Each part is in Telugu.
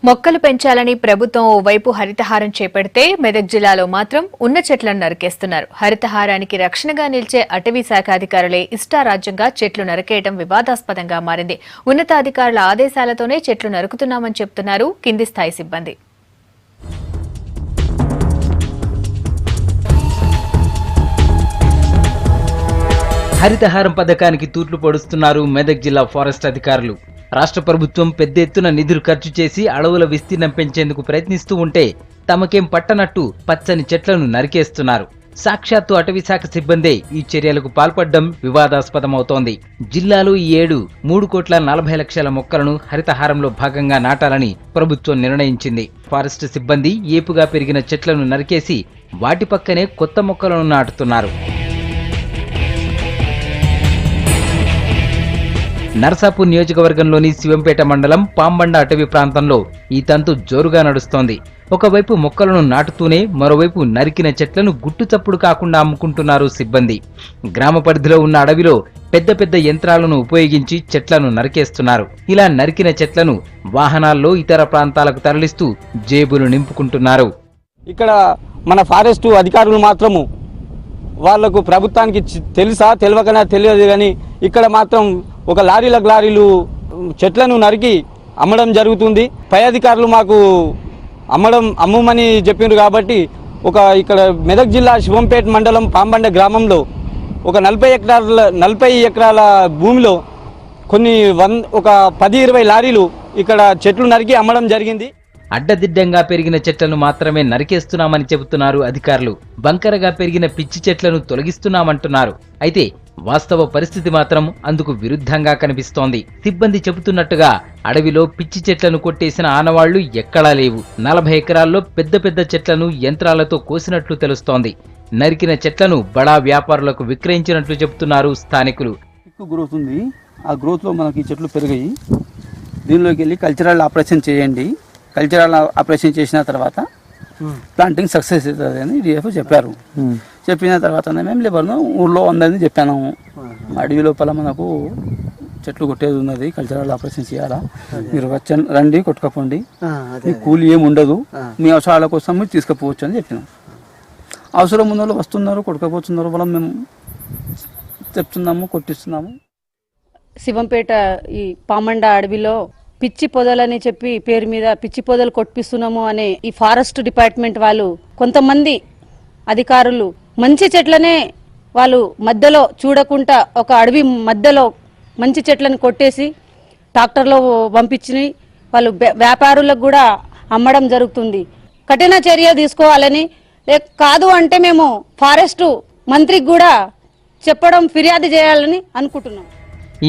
మొక్కలు పెంచాలని ప్రభుత్వం ఓవైపు హరితహారం చేపడితే మెదక్ జిల్లాలో మాత్రం ఉన్న చెట్లను నరికేస్తున్నారు. హరితహారానికి రక్షణగా నిలిచే అటవీ శాఖ అధికారులే ఇష్టారాజ్యంగా చెట్లు నరికేయడం వివాదాస్పదంగా మారింది. ఉన్నతాధికారుల ఆదేశాలతోనే చెట్లు నరుకుతున్నామని చెబుతున్నారు కింది స్థాయి సిబ్బంది. హరితహారం పథకానికి తూట్లు పొడుస్తున్నారు మెదక్ జిల్లా ఫారెస్ట్ అధికారులు. రాష్ట్ర ప్రభుత్వం పెద్ద ఎత్తున నిధులు ఖర్చు చేసి అడవుల విస్తీర్ణం పెంచేందుకు ప్రయత్నిస్తూ ఉంటే తమకేం పట్టనట్టు పచ్చని చెట్లను నరికేస్తున్నారు. సాక్షాత్తు అటవీ శాఖ సిబ్బందే ఈ చర్యలకు పాల్పడడం వివాదాస్పదమవుతోంది. జిల్లాలో ఈ ఏడు 3,40,00,000 మొక్కలను హరితహారంలో భాగంగా నాటాలని ప్రభుత్వం నిర్ణయించింది. ఫారెస్ట్ సిబ్బంది ఏపుగా పెరిగిన చెట్లను నరికేసి వాటి పక్కనే కొత్త మొక్కలను నాటుతున్నారు. నర్సాపూర్ నియోజకవర్గంలోని శివంపేట మండలం పాంబండ అటవీ ప్రాంతంలో ఈ తంతు జోరుగా నడుస్తోంది. ఒకవైపు మొక్కలను నాటుతూనే మరోవైపు నరికిన చెట్లను గుట్టుచప్పుడు కాకుండా అమ్ముకుంటున్నారు సిబ్బంది. గ్రామ పరిధిలో ఉన్న అడవిలో పెద్ద పెద్ద యంత్రాలను ఉపయోగించి చెట్లను నరికేస్తున్నారు. ఇలా నరికిన చెట్లను వాహనాల్లో ఇతర ప్రాంతాలకు తరలిస్తూ జేబులు నింపుకుంటున్నారు. ఇక్కడ మన ఫారెస్ట్ అధికారులు మాత్రము వాళ్లకు ప్రభుత్వానికి తెలుసా తెలియకనా తెలియదు, కానీ ఇక్కడ మాత్రం ఒక లారీలు చెట్లను నరికి అమ్మడం జరుగుతుంది. పై అధికారులు మాకు అమ్మమని చెప్పిండ్రు కాబట్టి ఇక్కడ మెదక్ జిల్లా శివంపేట మండలం పాంబండ గ్రామంలో ఒక 40 ఎకరాల భూమిలో ఒక 10-20 లారీలు ఇక్కడ చెట్లు నరికి అమ్మడం జరిగింది. అడ్డదిడ్డంగా పెరిగిన చెట్లను మాత్రమే నరికేస్తున్నామని చెబుతున్నారు అధికారులు. బంకరగా పెరిగిన పిచ్చి చెట్లను తొలగిస్తున్నామంటున్నారు. అయితే వాస్తవ పరిస్థితి మాత్రం అందుకు విరుద్ధంగా కనిపిస్తోంది. సిబ్బంది చెబుతున్నట్టుగా అడవిలో పిచ్చి చెట్లను కొట్టేసిన ఆనవాళ్లు ఎక్కడా లేవు. 40 ఎకరాల్లో పెద్ద పెద్ద చెట్లను యంత్రాలతో కోసినట్లు తెలుస్తోంది. నరికిన చెట్లను బడా వ్యాపారులకు విక్రయించినట్లు చెబుతున్నారు స్థానికులు. ఎక్కువ గ్రోత్ ఉంది, ఆ గ్రోత్ లో మనకి చెట్లు పెరిగాయి. దీనిలోకి వెళ్ళి కల్చరల్ ఆపరేషన్ చేయండి. కల్చరల్ ఆపరేషన్ చేసిన తర్వాత ప్లాంటింగ్ సక్సెస్ అవుతుంది అని డిఎఫ్ చెప్పారు. చెప్పిన తర్వాత మేము లేబర్ను ఊళ్ళో ఉందని చెప్పాను. అడవి లోపల మనకు చెట్లు కొట్టేది ఉన్నది, కల్చరల్ ఆపరేషన్ చేయాలా, మీరు రండి కొట్టుకపోండి, మీ కూలి ఏమి ఉండదు, మీ అవసరాల కోసం మీరు తీసుకుపోవచ్చు అని చెప్పినాం. అవసరం ఉన్న వాళ్ళు వస్తున్నారు, కొట్టుకపోతున్నారు, వాళ్ళం మేము చెప్తున్నాము, కొట్టిస్తున్నాము. శివంపేట ఈ పామండ అడవిలో పిచ్చి పొదలని చెప్పి పేరు మీద పిచ్చి పొదలు కొట్టిస్తున్నాము అనే ఈ ఫారెస్ట్ డిపార్ట్మెంట్ వాళ్ళు కొంతమంది అధికారులు మంచి చెట్లనే వాళ్ళు మధ్యలో చూడకుండా ఒక అడవి మధ్యలో మంచి చెట్లను కొట్టేసి ట్రాక్టర్లో పంపించి వాళ్ళు వ్యాపారులకు కూడా అమ్మడం జరుగుతుంది. కఠిన చర్య తీసుకోవాలని, కాదు అంటే మేము ఫారెస్ట్ మంత్రికి కూడా చెప్పడం, ఫిర్యాదు చేయాలని అనుకుంటున్నాం.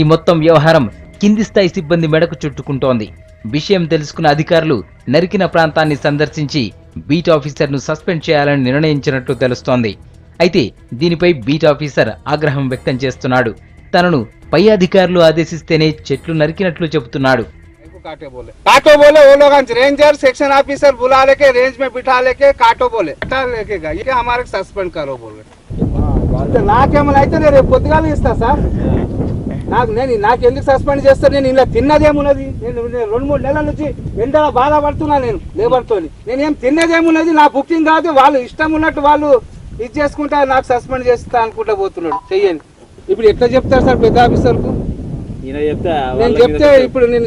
ఈ మొత్తం వ్యవహారం కింది స్థాయి సిబ్బంది మెడకు చుట్టుకుంటోంది. విషయం తెలుసుకున్న అధికారులు నరికిన ప్రాంతాన్ని సందర్శించి బీట్ ఆఫీసర్ను సస్పెండ్ చేయాలని నిర్ణయించినట్లు తెలుస్తోంది. అయితే దీనిపై బీట్ ఆఫీసర్ ఆగ్రహం వ్యక్తం చేస్తున్నాడు. తనను పై అధికారులు ఆదేశిస్తేనే చెట్లు నరికినట్లు చెబుతున్నాడు. काटो बोले वो लोग रेंजर सेक्शन ऑफिसर बुला लेके रेंज में बिठा लेके काटो बोले लेकेगा, ये हमारे सस्पेंड करो बोले. నాకేమైతే రేపు పొద్దుగాల ఇస్తా సార్. నాకు ఎందుకు సస్పెండ్ చేస్తారు? నేను ఇలా తిన్నదేమున్నది? నేను 2-3 నెలల నుంచి ఎండలో బాధపడుతున్నా నేను లేబర్తో. నేనేం తిన్నదేమున్నది? నా బుకింగ్ కాదు, వాళ్ళు ఇష్టం ఉన్నట్టు వాళ్ళు ఇది చేసుకుంటా నాకు సస్పెండ్ చేస్తా అనుకుంటా పోతున్నాడు. చెయ్యని ఇప్పుడు ఎట్లా చెప్తారు సార్ పెద్ద ఆఫీసర్కు? నేను చెప్తే ఇప్పుడు నేను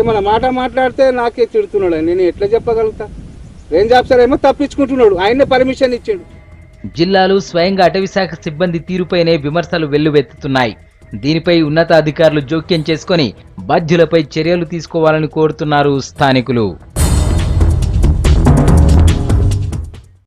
ఏమైనా మాట మాట్లాడితే నాకే తిడుతున్నాడు. నేను ఎట్లా చెప్పగలుగుతా? రేంజ్ ఆఫీసర్ ఏమో తప్పించుకుంటున్నాడు, ఆయనే పర్మిషన్ ఇచ్చిండు. జిల్లాలో స్వయంగా అటవీ శాఖ సిబ్బంది తీరుపైనే విమర్శలు వెల్లువెత్తుతున్నాయి. దీనిపై ఉన్నతాధికారులు జోక్యం చేసుకుని బాధ్యులపై చర్యలు తీసుకోవాలని కోరుతున్నారు స్థానికులు.